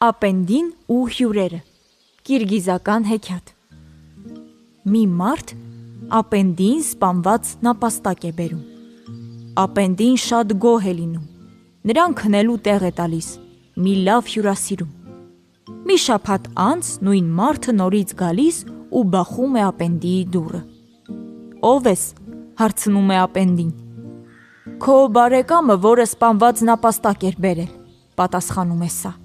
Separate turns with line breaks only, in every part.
Ապենդին ու հյուրերը։ Կիրգիզական հեքիաթ։ Մի մարդ ապենդին սպանված նապաստակ է բերում։ Ապենդին շատ գոհ է լինում։ Նրան քնելու տեղ է տալիս, մի լավ հյուրասիրում։ Մի շաբաթ անց նույն մարդը նորից գալիս ու բախում է ապենդիի դուռը։ «Ո՞վ ես», հարցնում է ապենդին։ «Քո բարեկամը, որը սպանված նապաստակ էր բերել», պատասխանում է սա։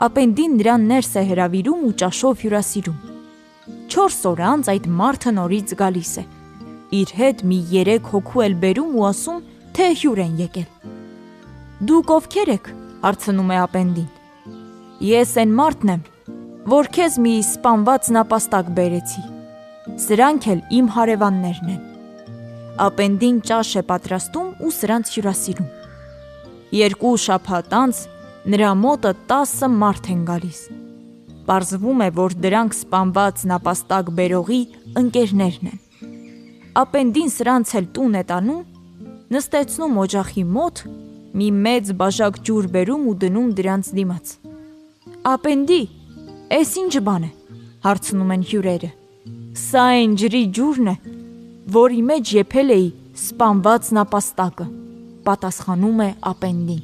Ապենդին նրան ներս է հրավիրում ու ճաշով հյուրասիրում։ 4 օր անց այդ մարդը նորից գալիս է։ Իր հետ մի 3 հոգու էլ բերում ու ասում, թե հյուր են եկել։ «Դուք ովքեր եք», հարցնում է ապենդին։ «Ես այն մարդն եմ, որ քեզ մի սպանված նապաստակ բերեցի։ Սրանք էլ իմ հարևաններն են»։ Ապենդին ճաշ է պատրաստում ու սրանց հյուրասիրում։ 2 շաբաթ անց նրա մոտը 10 մարդ են գալիս։ Պարզվում է, որ դրանք սպանված նապաստակ բերողի ընկերներն են։ Ապենդին սրանց էլ տուն է տանում, նստեցնում օջախի մոտ, մի մեծ բաժակ ջուր բերում ու դնում դրանց դիմաց։ «Ապենդի, էս ինչ բան է», հարցնում են հյուրերը։ «Սա այն ջրի ջուրն է, որի մեջ եփել էի սպանված նապաստակը», պատասխանում է ապենդին։